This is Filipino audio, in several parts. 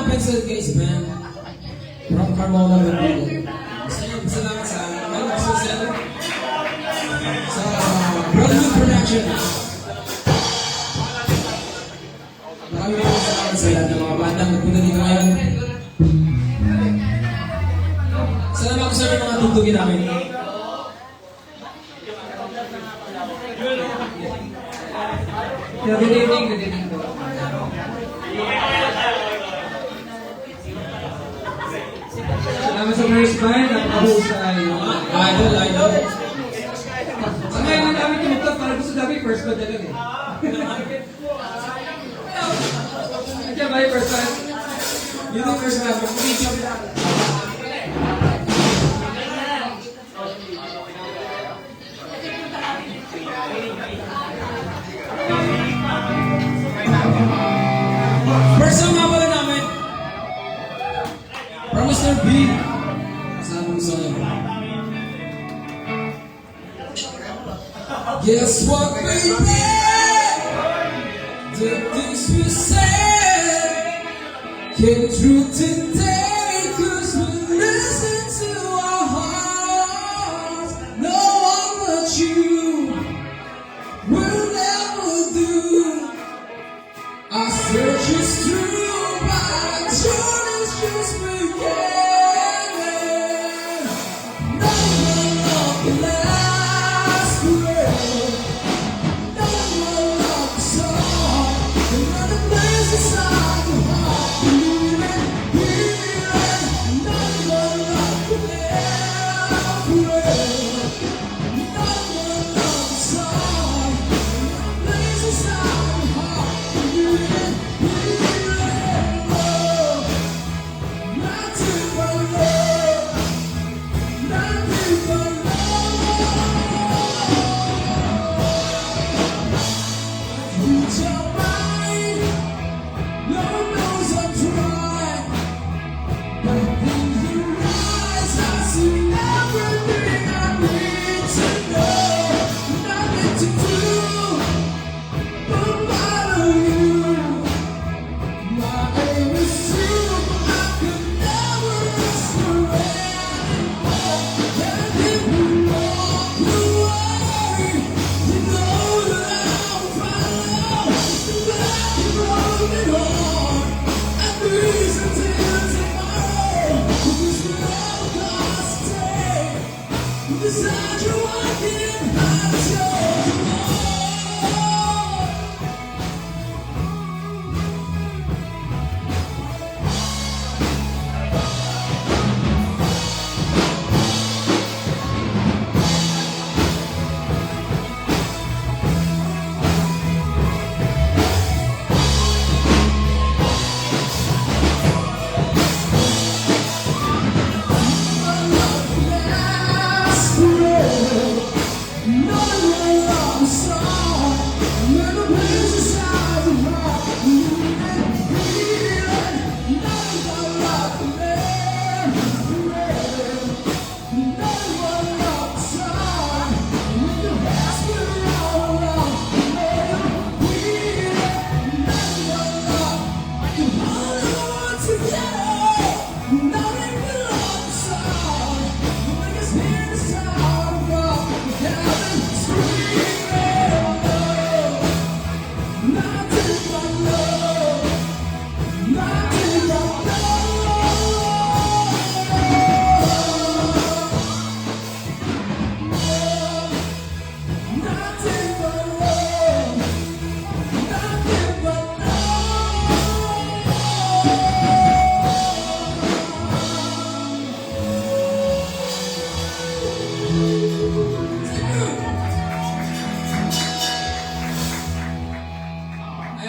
pencil case band from Carmona, Laguna. Salamat sa Broadwood Production. Maraming salamat sa lahat ng mga bandang nagpunta dito ngayon. Salamat ko sa mga tugtugin namin. Good evening, good evening po. Salamat sa first band, napakahusay. Idol. Sa ngayon ang dami tumugtog, parang gusto dami, first band na lang eh. Andiyan ba yung first band? Yun ang first band. First song nga pala namin from Mr. B. Kasama sa akin. Guess what, baby? The things we said came true today, 'cause we listened to our hearts. No one but you will never do. Our search is through, but our journey is just beginning. No love can last forever. No love is all. Another place inside your heart. Believe it, no love can last forever. No love is all. Another place inside your heart. Beside you, I can't hide your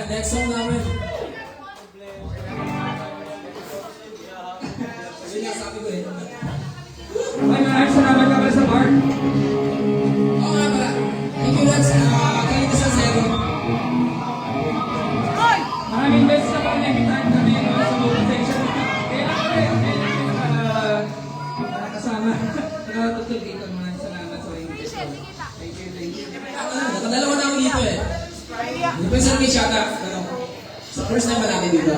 next song namin. Yun yung sabi ko eh. Maraming salamat ka pala sa bar. Oo nga pala. Thank you, Rex. Kanina sa zero. Maraming beses na pala nag-time kami sa motivation. Kaya nakasama. Nakatutog dito. Maraming salamat sa invitation. Thank you. Nakadalawa na ako dito eh. Hindi pa isang case yata. Sa first time ba natin dito?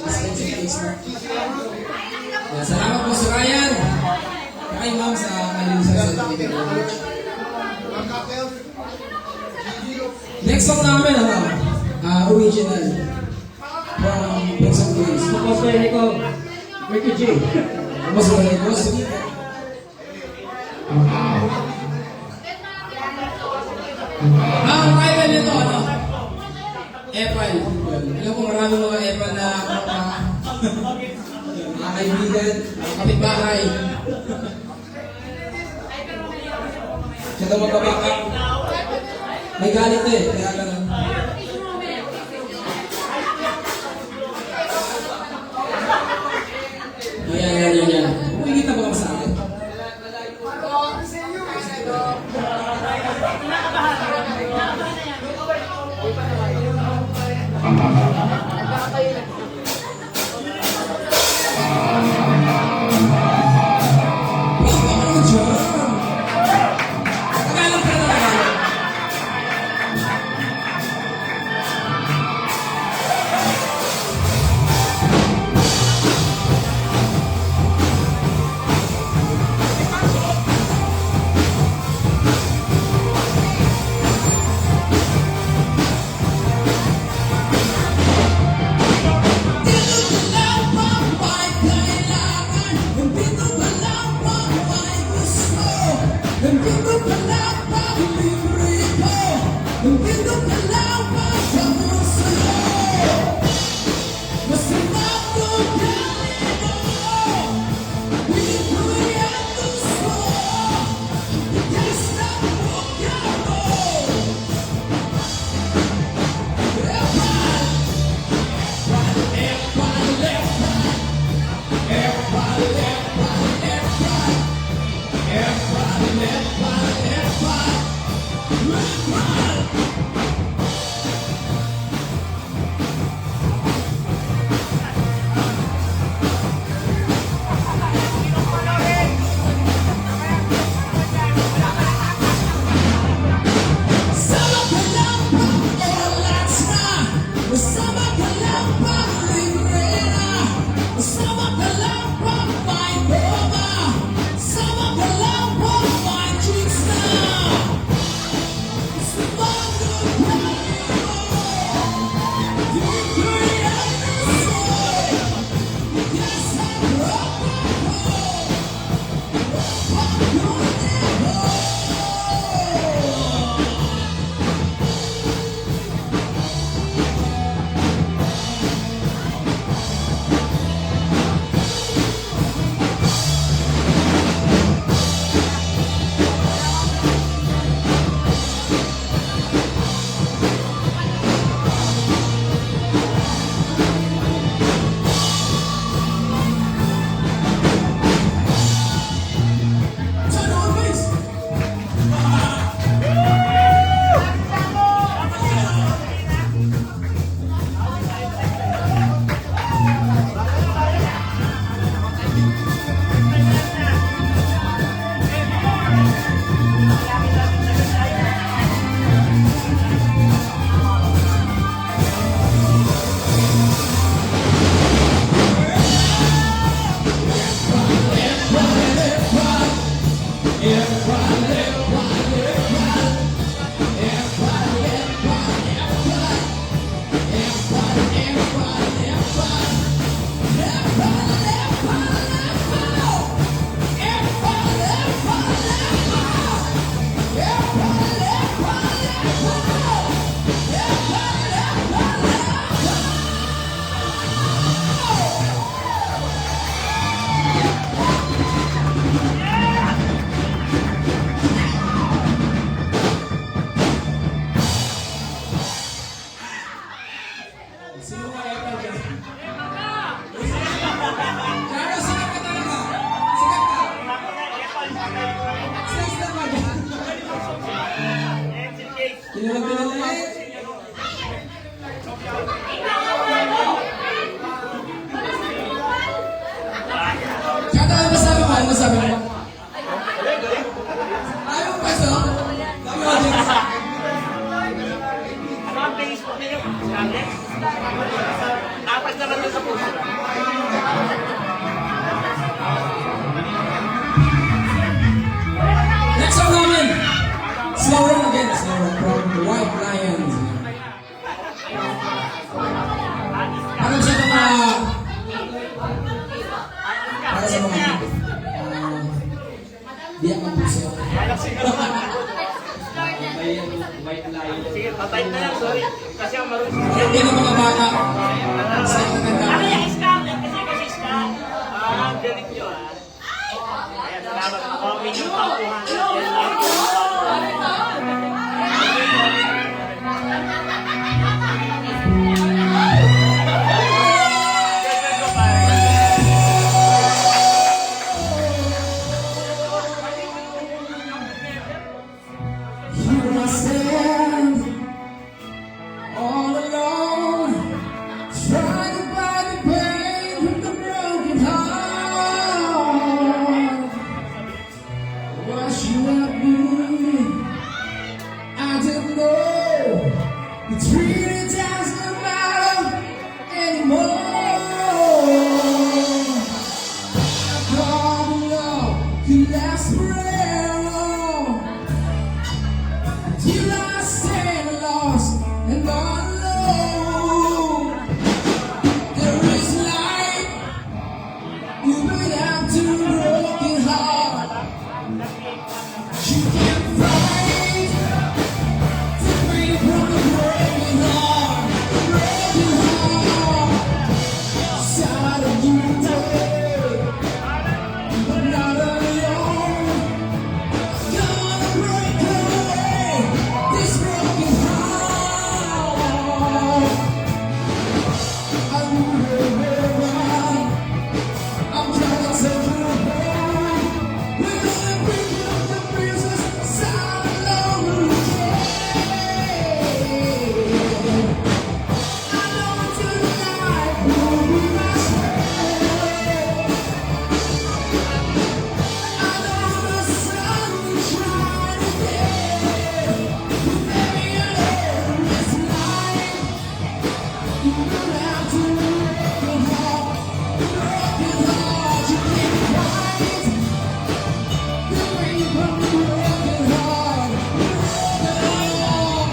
Expensive case na. Yan, salamat po sa Ryan. Kay ma'am sa kanilang sa Next song namin, original. From Pixel Case. Tapos kaya ko, Ricky J. Tapos wala ko, sige. Ang title nito, Epal. Alam ko maraming mga Epal na mga kaibigan, mga kapitbahay. Siya daw magbabaka. May galit eh, kaya ganun. Ayan. Kumikita ba ka sa akin? Ano dyan? Tagalog ka na Tagalog. Kinulang pinalik. Kada ano masabi mo? Ano masabi mo? Ayaw mo pa ito? Dami audience. Ano ang Facebook niyo? Apat naman yung sa puso. Next song namin. Slow run again. Slow run from the White Lions. Parang sa mga... Para sa mga... Diyak ang puso. Sige, patay na lang, sorry. Kasi ang marunong si Hindi ng mga bata. Sa Ano ikaganda. yung scam? Kasi scam. Galing nyo Ayan, salamat. May yung pangkuhan. Here I stand, all alone, trying to find the pain from the broken heart. Why should I be? I don't know. The treaty doesn't matter anymore. God, love can last forever. Till I stand lost and all alone. There is light, even after a broken heart. You can fight to free from the broken heart, broken heart. Side of you dead, but not alone. Gonna break away this broken heart. I will never run. I'm trying to take you home. We're gonna bring up the pieces side along the way. I know tonight will be my strength. I know the sun will shine again. Maybe alone this night. You don't have to break your heart. Broken heart, you can fight. The way from the broken heart. Broken heart.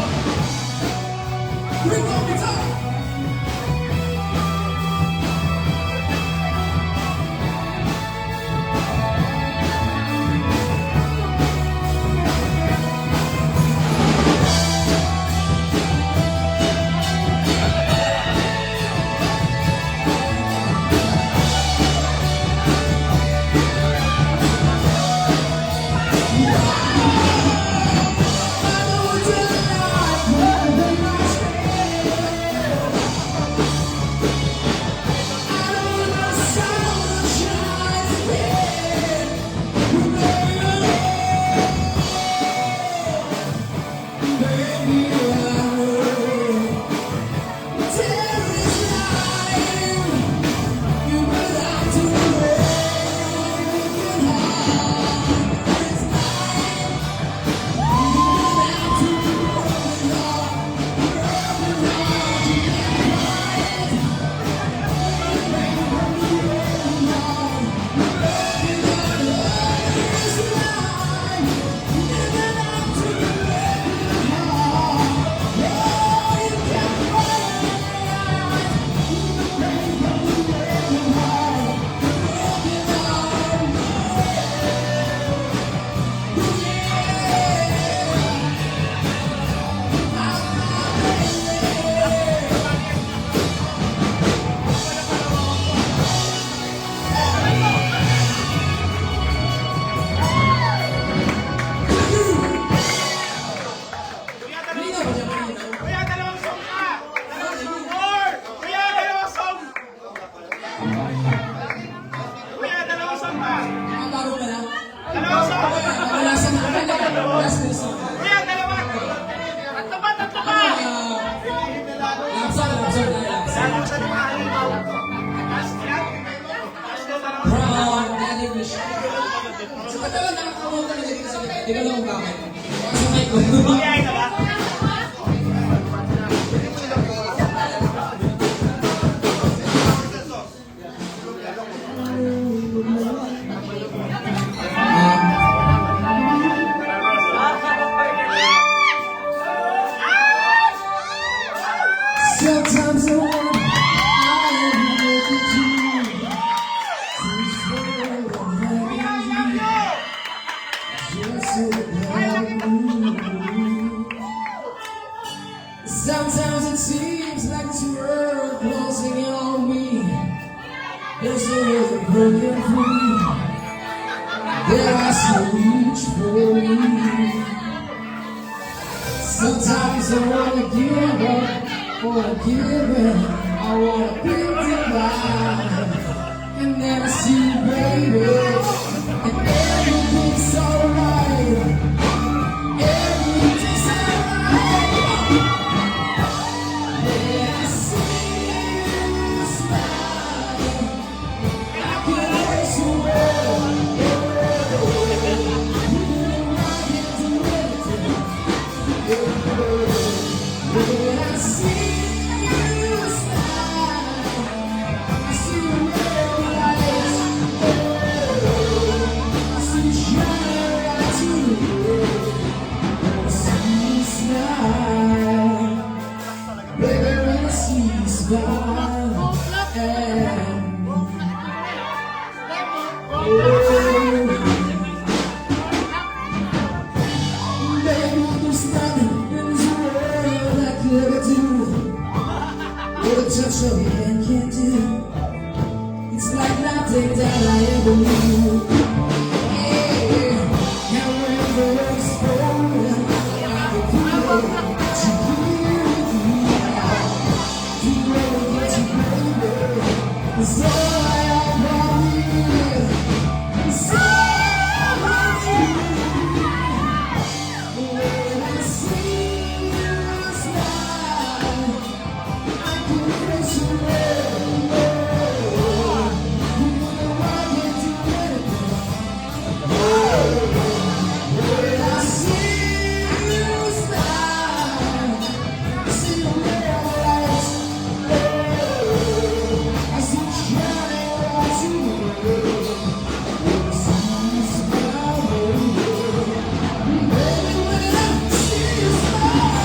We're gonna be tough. I know tonight will be my strength. I know the sun will shine again. Baby, I know there is light. You will have to break your heart. It's light. You will have to break your heart. Broken heart, you can't fight. Break from the broken heart. Broken heart, there is light. You will have to break your heart. Oh, you can't fight. Break from the broken heart. Broken heart. Kuya, dalawang song ka! More! Kuya, dalawang song! Kuya, dalawang song ka! Dalawang song! Kuya, dalawa! Tatlo ba? Tatlo ba? Last yan? Last na dalawa. Kuya, ito ba? Sometimes I wonder how you make it to this world of having you, just so having you. Sometimes it seems like this world closing in on me. There's no way to break free. There are some reach for me. Sometimes I wanna give up, wanna give in. I wanna be divine. And then I see you, baby, and everything's alright. Everything's alright. When I see you smile, I can erase your world. When I see you smile, I see your red eyes. I see you shining right through the world. When I see you smile, baby, when I see you smile, baby, there's nothing in this world I could ever do. What a touch of your hand can do. It's like nothing that I ever knew. Yeah, now when the world's falling, I can feel it. To hear me out, to never get you, baby. It's all I ever need. It's all I need. When I see you smile, I can erase your world. You know I can do anything. When I see you smile, I see your red eyes. I see you shining right through the world. When I see you smile, baby, when I see you smile,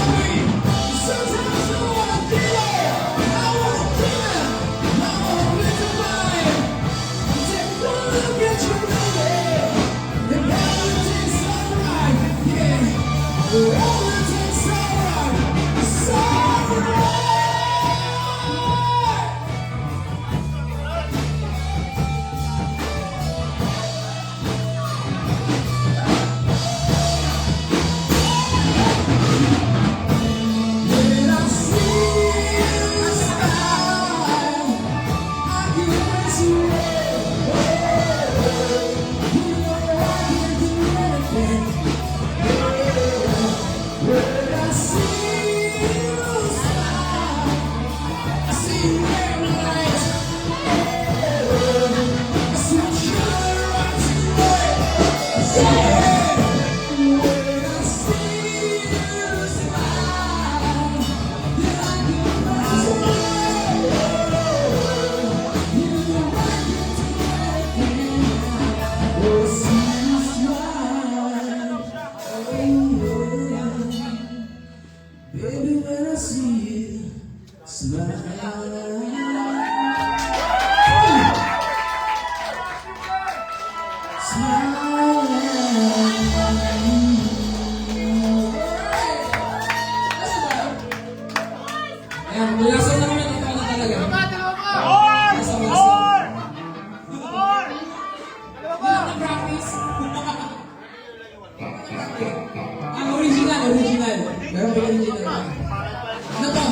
sometimes I wanna give up, I wanna give it, I wanna live the life. Take one look at you, baby, and everything's alright, yeah. Everything's alright, it's alright. When I see you smile, I can erase your world. You know I can do anything. When I see you smile, I see your red eyes. I see you shining right through the world. Yeah. When I see you smile, then I can erase your world. You know I can do anything. Oh, see you smile, oh yeah. Baby, when I see you smile. Ayan, bulasan na naman ito na talaga. More! More! More! Ilang na practice? Ang original. Meron ba original? Ano to?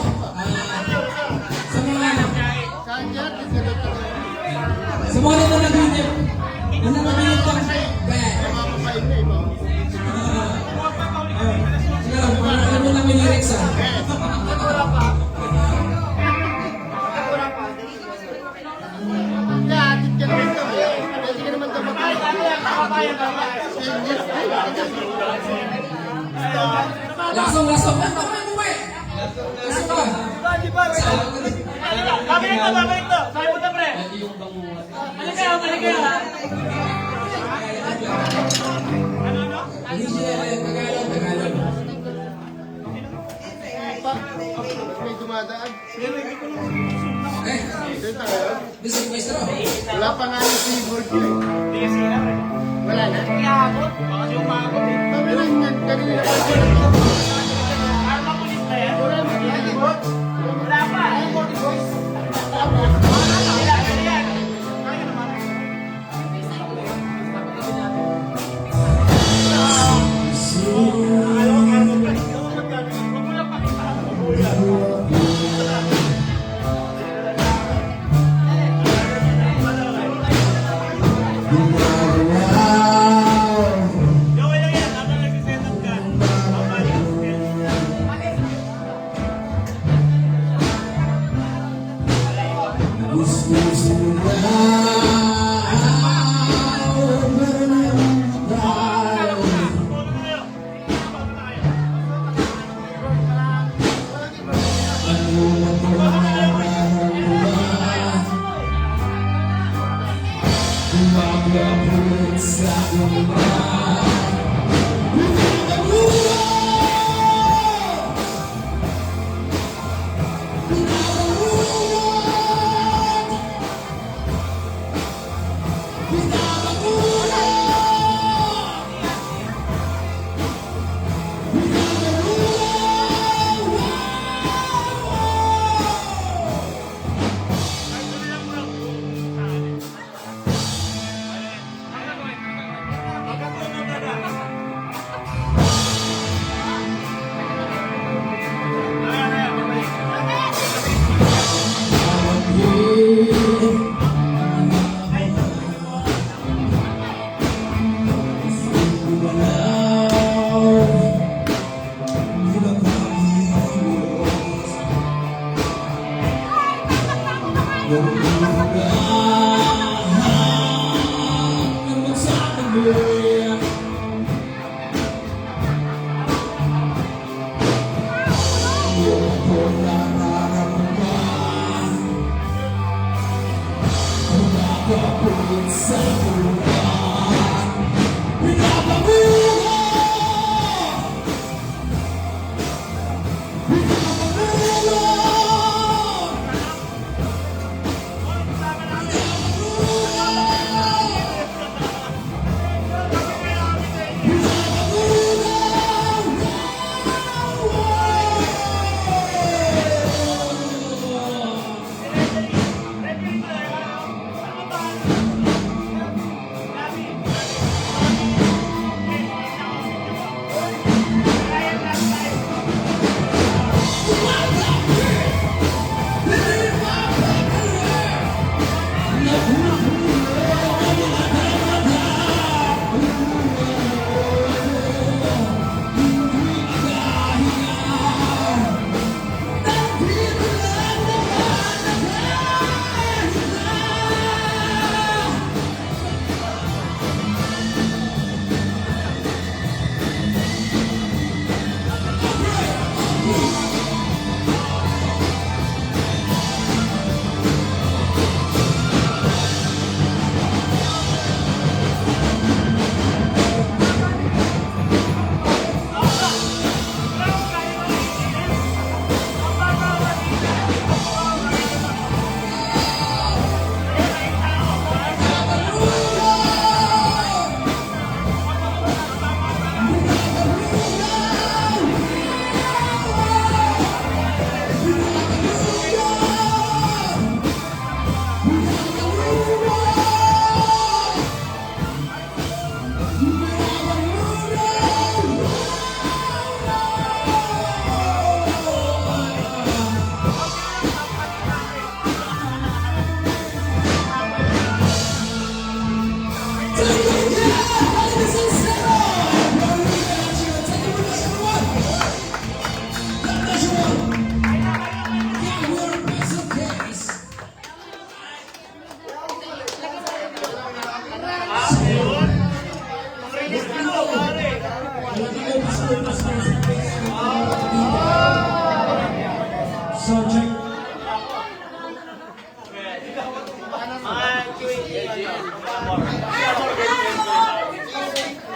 Sa mga nananaginip. Nananaginip pang bad. Sige lang, alam mo namin lyrics ah. Lasong. Lasong ka. Babalik to! Sabi mo to, pre! Balik kayo, ha? Original yan, Tagalog. Medyo dumadaan. Eh, Dito ngayon. this is my straw. Wala pa nga yung seaboard ko eh. Hindi kasi lang eh. Wala na. Iabot. Baka yung maabot eh. Sabi lang yan, kanina pa siya. Arma pulis na yan. Wala pa. Wala pa yan. Kaya naman. Gawin lang yan. Habang nag-set up ka. Babalik.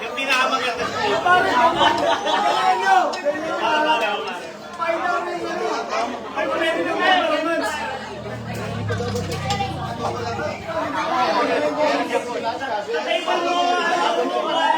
Yung pinakamaganda sa iyo. pwede na kayo. Sa table mo, wala.